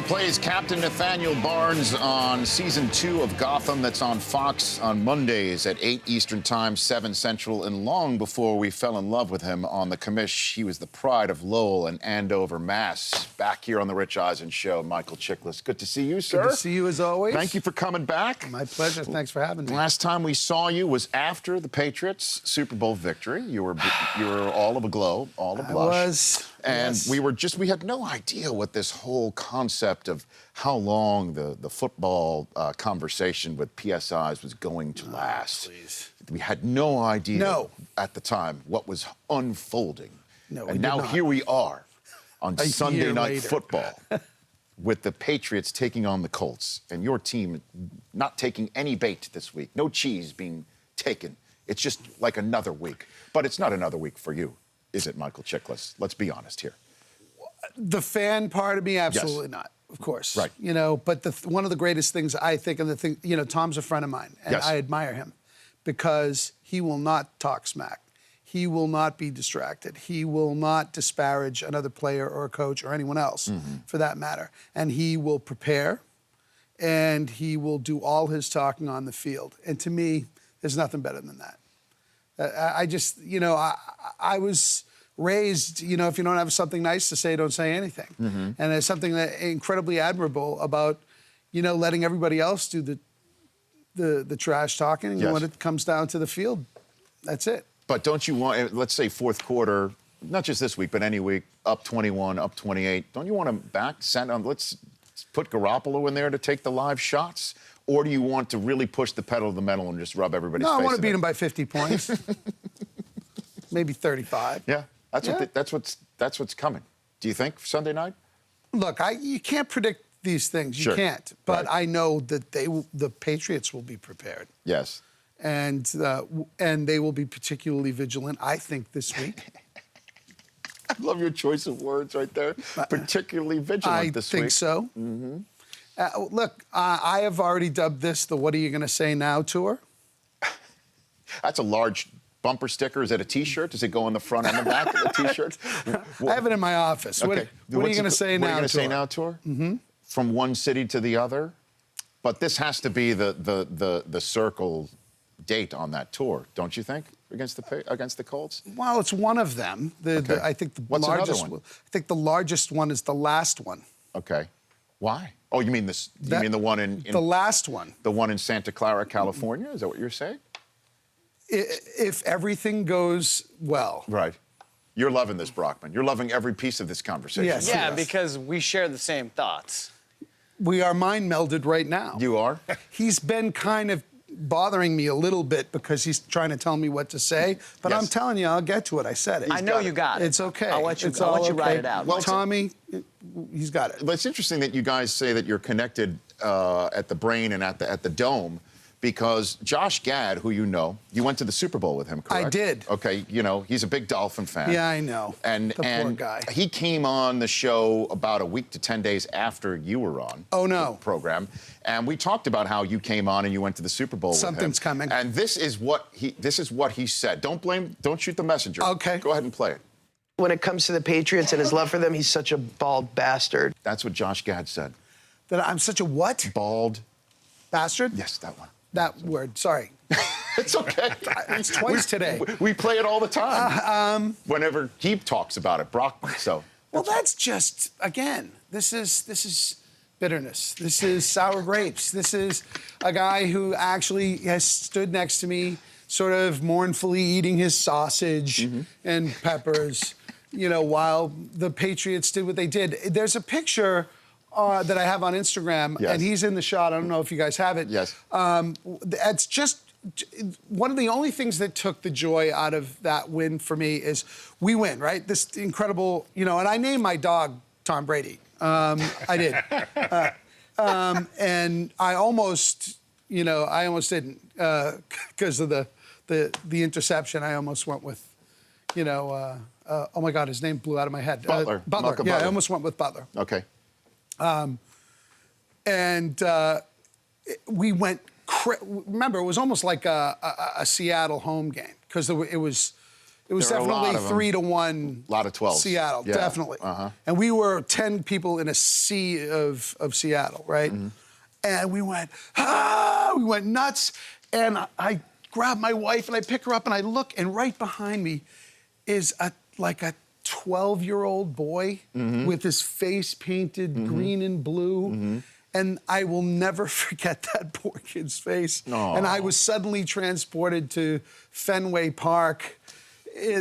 plays Captain Nathaniel Barnes on Season 2 of Gotham. That's on Fox on Mondays at 8 Eastern Time, 7 Central. And long before we fell in love with him on the commish, he was the pride of Lowell and Andover, Mass. Back here on The Rich Eisen Show, Michael Chiklis. Good to see you, sir. Good to see you as always. Thank you for coming back. My pleasure. Thanks for having me. Last time we saw you was after the Patriots' Super Bowl victory. You were all of a glow, all a blush. I was. And yes. we had no idea what this whole concept of how long the football conversation with PSIs was going to last. Please. We had no idea at the time what was unfolding. No, and now here we are on Sunday Night Football with the Patriots taking on the Colts, and your team not taking any bait this week. No cheese being taken. It's just like another week. But it's not another week for you, is it, Michael Chiklis? Let's be honest here. The fan part of me, absolutely not, of course. Right. You know, but one of the greatest things I think, and the thing, you know, Tom's a friend of mine, and I admire him because he will not talk smack. He will not be distracted. He will not disparage another player or a coach or anyone else, for that matter. And he will prepare, and he will do all his talking on the field. And to me, there's nothing better than that. I just, you know, I was raised, you know, if you don't have something nice to say, don't say anything. And there's something that incredibly admirable about, you know, letting everybody else do the trash talking. And when it comes down to the field, that's it. But don't you want, let's say fourth quarter, not just this week, but any week, up 21, up 28, don't you want to let's put Garoppolo in there to take the live shots? Or do you want to really push the pedal to the metal and just rub everybody's face? No, I want to beat him by 50 points. Maybe 35. Yeah, that's what's coming. Do you think Sunday night? Look, you can't predict these things. You can't. But I know that the Patriots will be prepared. Yes. And they will be particularly vigilant, I think, this week. I love your choice of words right there. Particularly vigilant this week. I think so. Look, I have already dubbed this the What Are You Gonna Say Now tour. That's a large bumper sticker. Is it a T-shirt? Does it go on the front and the back of the T-shirt? I have it in my office. Okay. What are you gonna say now? What are you gonna say now tour? From one city to the other. But this has to be the circle date on that tour, don't you think? Against the Colts? Well, it's one of them. I think the What's largest another one? I think the largest one is the last one. Okay. Why? Oh, you mean this? You mean the one in the last one? The one in Santa Clara, California? Is that what you're saying? If everything goes well. Right. You're loving this, Brockman. You're loving every piece of this conversation. Yes. Yeah, because we share the same thoughts. We are mind melded right now. You are? He's been kind of bothering me a little bit because he's trying to tell me what to say. But I'm telling you, I'll get to it. I said it. I know you got it. It's okay. I'll let you ride it out. Well, Tommy, he's got it. But it's interesting that you guys say that you're connected at the brain and at the dome, because Josh Gad, who you went to the Super Bowl with him, correct? I did. Okay, you know, he's a big Dolphin fan. Yeah, I know. And the poor guy. He came on the show about a week to 10 days after you were on. Oh, no. The program. And we talked about how you came on and you went to the Super Bowl with him. Something's coming. And this is what he said. Don't shoot the messenger. Okay. Go ahead and play it. When it comes to the Patriots and his love for them, he's such a bald bastard. That's what Josh Gad said. That I'm such a what? Bald. Bastard? Yes, that one. That word, sorry. It's okay. It's twice today. We play it all the time. Whenever he talks about it, Brockman. So. Well, that's just, again, this is bitterness. This is sour grapes. This is a guy who actually has stood next to me, sort of mournfully eating his sausage and peppers, you know, while the Patriots did what they did. There's a picture that I have on Instagram, and he's in the shot. I don't know if you guys have it. Yes. It's just one of the only things that took the joy out of that win for me is we win, right? This incredible, you know, and I named my dog Tom Brady. I did. And I almost didn't because of the interception. I almost went with, you know, oh my God, his name blew out of my head. Butler. Butler. Yeah, I almost went with Butler. Okay. We went. Remember, it was almost like a Seattle home game because it was, It was There are a lot definitely of them. 3-1. A lot of 12s. Seattle, Yeah. definitely. And we were 10 people in a sea of Seattle, right? And we went nuts. And I grabbed my wife and I pick her up and I look, and right behind me is like a 12-year-old boy with his face painted green and blue. And I will never forget that poor kid's face. Aw. And I was suddenly transported to Fenway Park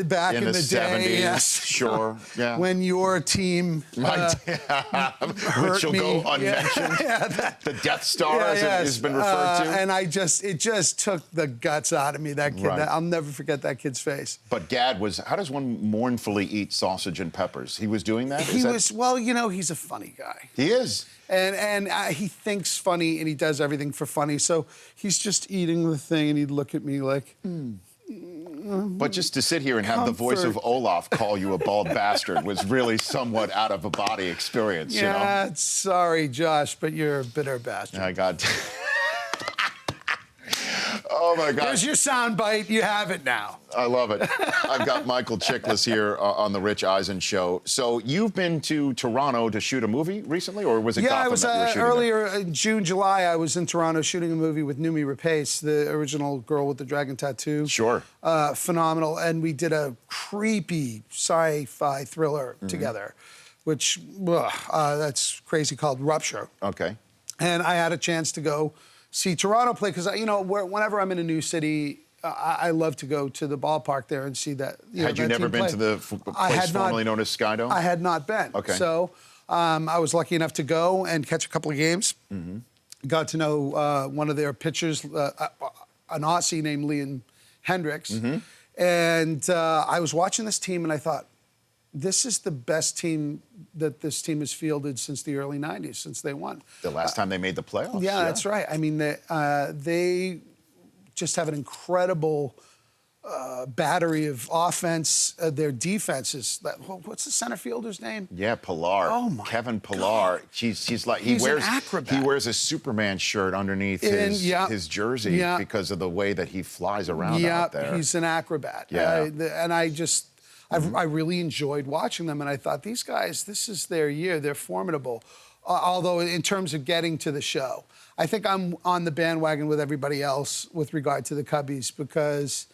back in the 70s, day. Yes. sure, yeah. When your team hurt Which will me. go unmentioned. The Death Star, as it has been referred to. And it just took the guts out of me, that kid. Right. I'll never forget that kid's face. But Gad was, how does one mournfully eat sausage and peppers? He was doing that? Well, you know, he's a funny guy. He is. And he thinks funny, and he does everything for funny. So he's just eating the thing, and he'd look at me like... But just to sit here and have the voice of Olaf call you a bald bastard was really somewhat out of a body experience, you know? Yeah, sorry, Josh, but you're a bitter bastard. I got... Oh, my God. There's your sound bite. You have it now. I love it. I've got Michael Chiklis here on the Rich Eisen Show. So you've been to Toronto to shoot a movie recently, or was it Gotham I was that you were shooting earlier in June, July. I was in Toronto shooting a movie with Numi Rapace, the original girl with the dragon tattoo. Sure. Phenomenal, and we did a creepy sci-fi thriller together, which that's crazy, called Rupture. Okay. And I had a chance to go see Toronto play because whenever I'm in a new city, I love to go to the ballpark there and see that. Had you never been to the place formerly known as Skydome? I had not been. Okay. So I was lucky enough to go and catch a couple of games. Got to know one of their pitchers, an Aussie named Liam Hendricks. And I was watching this team and I thought, this is the best team that this team has fielded since the early 90s, since they won. The last time they made the playoffs? Yeah, that's right. I mean, they just have an incredible battery of offense. Their defense is, what's the center fielder's name? Yeah, Pilar. Oh, my Kevin Pilar. God. He's like, He's an acrobat. He wears a Superman shirt underneath his jersey because of the way that he flies around out there. Yeah, he's an acrobat. Yeah. And I really enjoyed watching them, and I thought, these guys, this is their year. They're formidable. Although in terms of getting to the show, I think I'm on the bandwagon with everybody else with regard to the Cubbies, because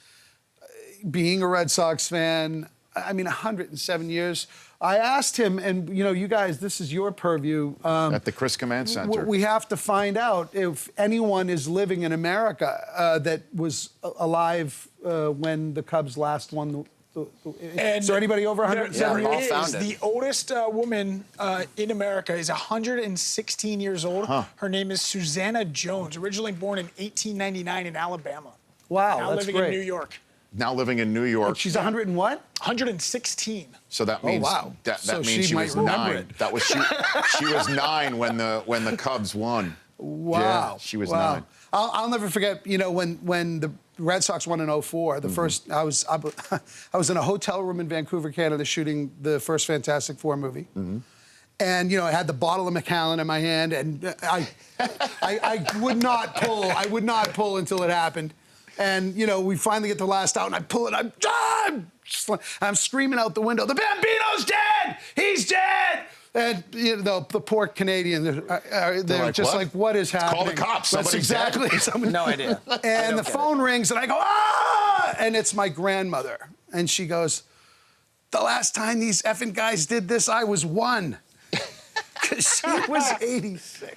being a Red Sox fan, I mean, 107 years. I asked him, and you guys, this is your purview. At the Chris Command Center. We have to find out if anyone is living in America that was alive when the Cubs last won the. Is there anybody over 107 There years? is. The oldest woman in America is 116 years old. Her name is Susanna Jones, originally born in 1899 in Alabama. Wow, now that's living great. in New York. Now living in New York. She's 100 and what? 116. So that means wow. that So means she she might was remember 9. it. That was she was 9 when the Cubs won. Wow. Yeah, she was 9. I'll never forget, when the Red Sox won in 2004, the first, I was in a hotel room in Vancouver, Canada, shooting the first Fantastic Four movie. And, I had the bottle of Macallan in my hand, and I would not pull until it happened. And, we finally get the last out, and I pull it, I'm screaming out the window, the Bambino's dead! He's dead! And the poor Canadian, they're like, just what? like, what is happening? Call the cops. That's Somebody's exactly. dead. No idea. And the phone rings, and I go, ah! And it's my grandmother. And she goes, the last time these effing guys did this, I was 1. Because she was 86.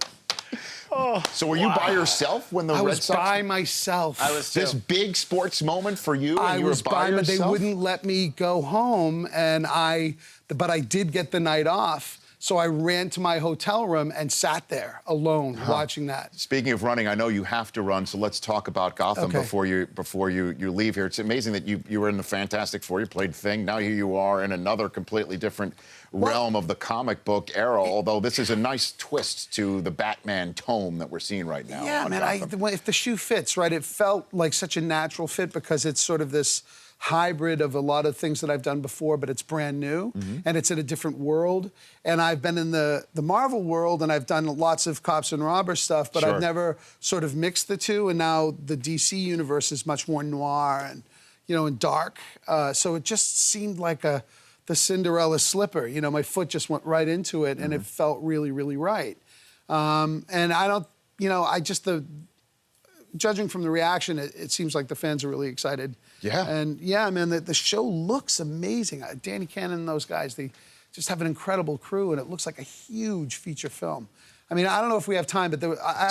So were you by yourself when the I Red was Sox? by myself. I was too. This big sports moment for you, and I you were was by but they yourself? wouldn't let me go home, but I did get the night off. So I ran to my hotel room and sat there alone watching that. Speaking of running, I know you have to run, so let's talk about Gotham Okay. before you leave here. It's amazing that you were in the Fantastic Four, you played Thing. Now here you are in another completely different realm of the comic book era, although this is a nice twist to the Batman tome that we're seeing right now. Yeah, on man, Gotham. if the shoe fits, right, it felt like such a natural fit because it's sort of this hybrid of a lot of things that I've done before, but it's brand new, and it's in a different world. And I've been in the Marvel world, and I've done lots of cops and robbers stuff, but Sure. I've never sort of mixed the two, and now the DC universe is much more noir and, and dark. So it just seemed like the Cinderella slipper. My foot just went right into it, and it felt really, really right. And I don't, judging from the reaction, it seems like the fans are really excited. Yeah. And yeah, man, the show looks amazing. Danny Cannon and those guys, they just have an incredible crew, and it looks like a huge feature film. I mean, I don't know if we have time, but I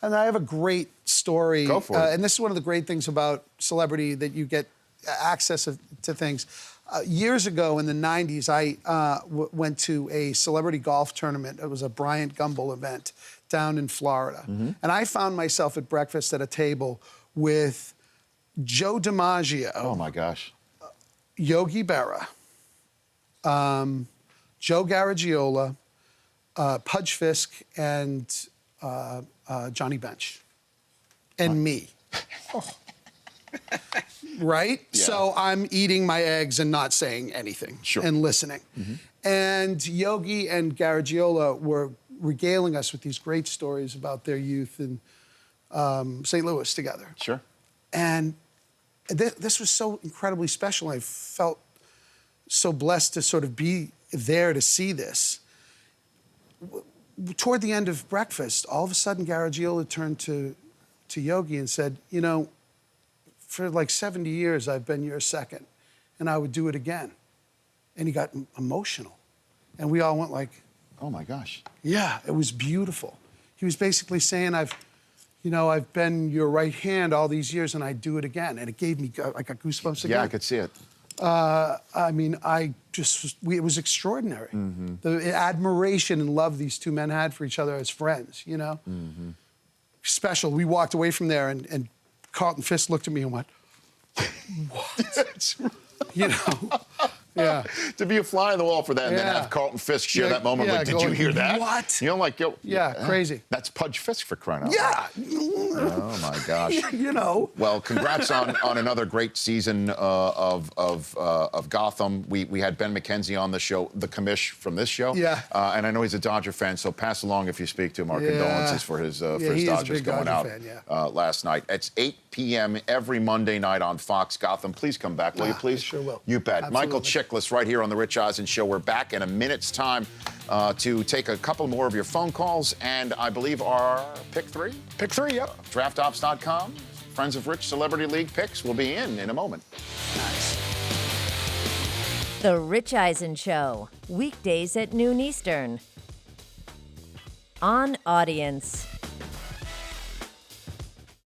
have a great story. Go for it. And this is one of the great things about celebrity, that you get access to things. Years ago in the 90s, I went to a celebrity golf tournament. It was a Bryant Gumbel event down in Florida. And I found myself at breakfast at a table with Joe DiMaggio. Oh, my gosh. Yogi Berra, Joe Garagiola, Pudge Fisk, and Johnny Bench, and me. Right? Yeah. So I'm eating my eggs and not saying anything and listening. And Yogi and Garagiola were regaling us with these great stories about their youth in St. Louis together. Sure. And this was so incredibly special. I felt so blessed to sort of be there to see this. Toward the end of breakfast, all of a sudden, Garagiola turned to Yogi and said, for like 70 years, I've been your second, and I would do it again. And he got emotional. And we all went like, oh, my gosh. Yeah, it was beautiful. He was basically saying, I've been your right hand all these years, and I'd do it again. And it gave me, I got goosebumps again. Yeah, I could see it. I mean, it was extraordinary. The admiration and love these two men had for each other as friends, Special. We walked away from there, and Carlton Fisk looked at me and went, what? Yeah. To be a fly on the wall for that, and then have Carlton Fisk share that moment. Like, did you hear that? What? Like, yo. Crazy. That's Pudge Fisk for crying out loud. Yeah. Oh, my gosh. Well, congrats on another great season of Gotham. We had Ben McKenzie on the show, the commish from this show. Yeah. And I know he's a Dodger fan, so pass along if you speak to him our condolences for his Dodgers going out last night. It's 8 p.m. every Monday night on Fox. Gotham, please come back, will you please? I sure will. You bet. Absolutely. Michael Chiklis right here on The Rich Eisen Show. We're back in a minute's time to take a couple more of your phone calls, and I believe our pick three? Pick three, yep. DraftOps.com, Friends of Rich Celebrity League picks will be in a moment. Nice. The Rich Eisen Show, weekdays at noon Eastern. On Audience.